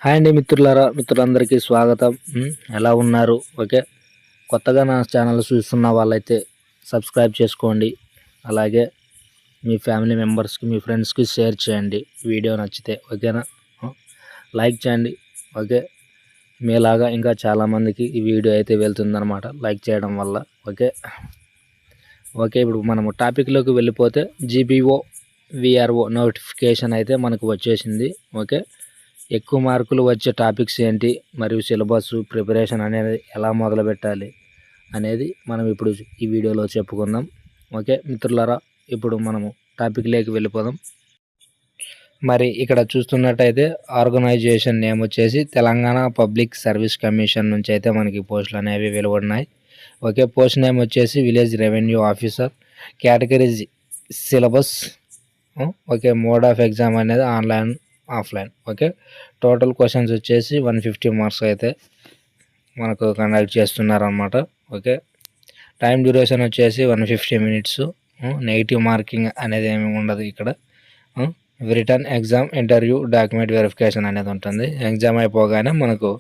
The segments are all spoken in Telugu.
హాయ్ అండి మిత్రులందరికీ స్వాగతం. ఎలా ఉన్నారు? ఓకే. కొత్తగా నా ఛానల్ చూస్తున్న వాళ్ళైతే సబ్స్క్రైబ్ చేసుకోండి. అలాగే మీ ఫ్యామిలీ మెంబర్స్కి, మీ ఫ్రెండ్స్కి షేర్ చేయండి వీడియో నచ్చితే. ఓకేనా? లైక్ చేయండి. ఓకే. మీలాగా ఇంకా చాలామందికి ఈ వీడియో అయితే వెళ్తుందన్నమాట లైక్ చేయడం వల్ల. ఓకే. ఇప్పుడు మనము టాపిక్లోకి వెళ్ళిపోతే జీపీఓ విఆర్ఓ నోటిఫికేషన్ అయితే మనకు వచ్చేసింది. ఓకే. ఎక్కువ మార్కులు వచ్చే టాపిక్స్ ఏంటి, మరియు సిలబస్ ప్రిపరేషన్ అనేది ఎలా మొదలు పెట్టాలి అనేది మనం ఇప్పుడు ఈ వీడియోలో చెప్పుకుందాం. ఓకే మిత్రులారా, ఇప్పుడు మనము టాపిక్లోకి వెళ్ళిపోదాం. మరి ఇక్కడ చూస్తున్నట్టయితే ఆర్గనైజేషన్ నేమ్ వచ్చేసి తెలంగాణ పబ్లిక్ సర్వీస్ కమిషన్ నుంచి అయితే మనకి పోస్టులు అనేవి వెలువడినాయి. ఓకే. పోస్ట్ నేమ్ వచ్చేసి village revenue officer. Category syllabus. Okay. Mode of exam అనేది online, offline. Okay. Total questions వచ్చేసి 150 మార్క్స్ అయితే మనకు కండక్ట్ చేస్తున్నారన్నమాట. ఓకే. టైం డ్యూరేషన్ వచ్చేసి 150 మినిట్స్. నెగిటివ్ మార్కింగ్ అనేది ఏమి ఉండదు ఇక్కడ. Written exam, interview, document verification అనేది ఉంటుంది. ఎగ్జామ్ అయిపోగానే మనకు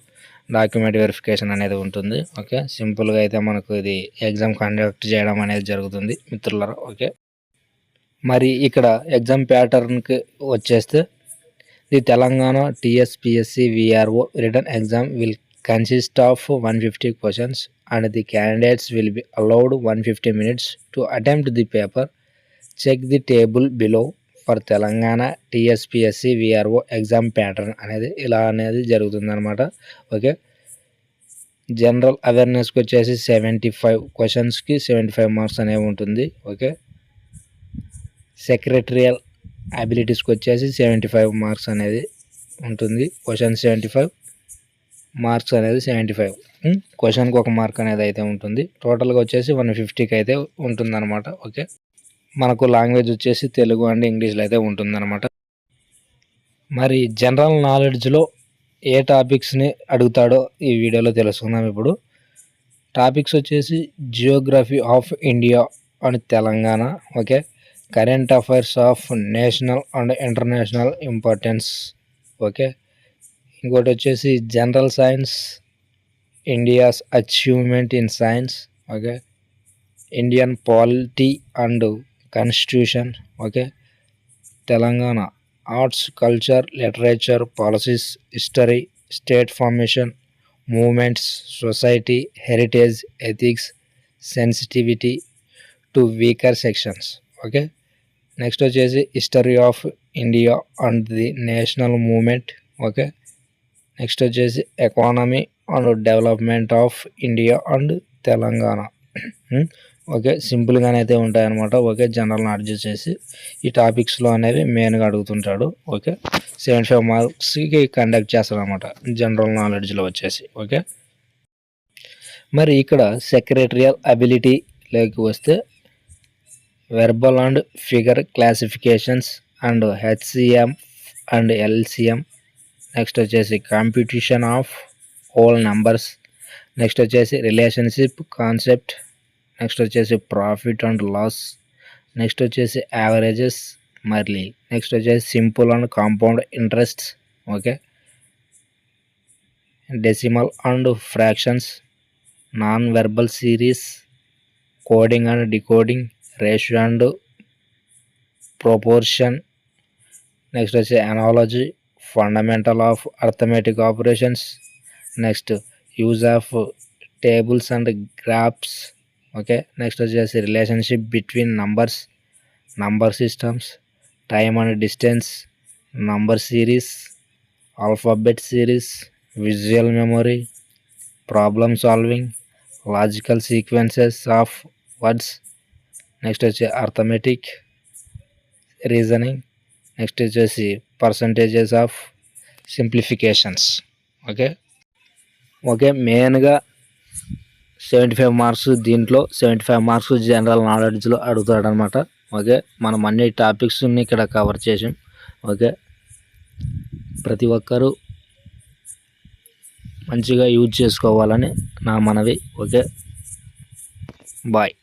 డాక్యుమెంట్ వెరిఫికేషన్ అనేది ఉంటుంది. ఓకే. సింపుల్గా అయితే మనకు ఇది ఎగ్జామ్ కండక్ట్ చేయడం అనేది జరుగుతుంది మిత్రులారా. ఓకే. మరి ఇక్కడ ఎగ్జామ్ ప్యాటర్న్కి వచ్చేస్తే the Telangana TSPSC VRO return exam will consist of 150 questions and the candidates will be allowed 150 minutes to attempt the paper. Check the table below for Telangana TSPSC VRO exam pattern అనేది ఇలా అనేది జరుగుతుందన్నమాట. ఓకే. జనరల్ అవేర్నెస్కి వచ్చేసి 75 క్వశ్చన్స్కి 75 మార్క్స్ అనేవి ఉంటుంది. ఓకే. సెక్రటరియల్ అబిలిటీస్కి వచ్చేసి 75 మార్క్స్ అనేది ఉంటుంది. క్వశ్చన్ 75, మార్క్స్ అనేది 75. క్వశ్చన్కి ఒక మార్క్ అనేది అయితే ఉంటుంది. టోటల్గా వచ్చేసి 150కి అయితే ఉంటుందన్నమాట. ఓకే. మనకు లాంగ్వేజ్ వచ్చేసి తెలుగు అండ్ ఇంగ్లీష్లో అయితే ఉంటుందన్నమాట. మరి జనరల్ నాలెడ్జ్లో ఏ టాపిక్స్ని అడుగుతాడో ఈ వీడియోలో తెలుసుకుందాం. ఇప్పుడు టాపిక్స్ వచ్చేసి geography of India and Telangana. Okay. Current affairs of national and international importance. Okay. ఇంకోటి వచ్చేసి general science, India's achievement in science. Okay. Indian polity and constitution. Okay. Telangana arts, culture, literature, policies, history, state formation, movements, society, heritage, ethics, sensitivity to weaker sections. Okay. Next వచ్చేసి history of India and the national movement. Okay. Next వచ్చేసి economy and development of India and Telangana. Okay. సింపుల్గానే అయితే ఉంటాయన్నమాట. ఓకే. జనరల్ నాలెడ్జ్ వచ్చేసి ఈ టాపిక్స్లో అనేవి మెయిన్గా అడుగుతుంటాడు. ఓకే. 75 మార్క్స్కి కండక్ట్ చేస్తాడు అనమాట జనరల్ నాలెడ్జ్లో వచ్చేసి. ఓకే. మరి ఇక్కడ సెక్రటరియల్ అబిలిటీలోకి వస్తే verbal and figure classifications and HCM and LCM. Next వచ్చేసి competition of whole numbers. Next వచ్చేసి రిలేషన్షిప్ కాన్సెప్ట్. నెక్స్ట్ వచ్చేసి ప్రాఫిట్ అండ్ లాస్. నెక్స్ట్ వచ్చేసి యావరేజెస్. మళ్ళీ నెక్స్ట్ వచ్చేసి simple and compound interest. Okay. Decimal and fractions, non verbal series, coding and decoding, ratio and proportion. Next వచ్చి analogy, fundamental of arithmetic operations. Next use of tables and graphs. Okay. Next వచ్చేసి relationship between numbers, number systems, time and distance, number series, alphabet series, visual memory, problem solving, logical sequences of words. Next వచ్చి అర్థమెటిక్ రీజనింగ్. నెక్స్ట్ వచ్చేసి పర్సంటేజెస్ ఆఫ్ సింప్లిఫికేషన్స్. ఓకే. మెయిన్గా 75 మార్క్స్, దీంట్లో 75 మార్క్స్ జనరల్ నాలెడ్జ్లో అడుగుతాడనమాట. ఓకే. మనం అన్ని టాపిక్స్ని ఇక్కడ కవర్ చేసాం. ఓకే. ప్రతి ఒక్కరూ మంచిగా యూజ్ చేసుకోవాలని నా మనవి. ఓకే. బాయ్.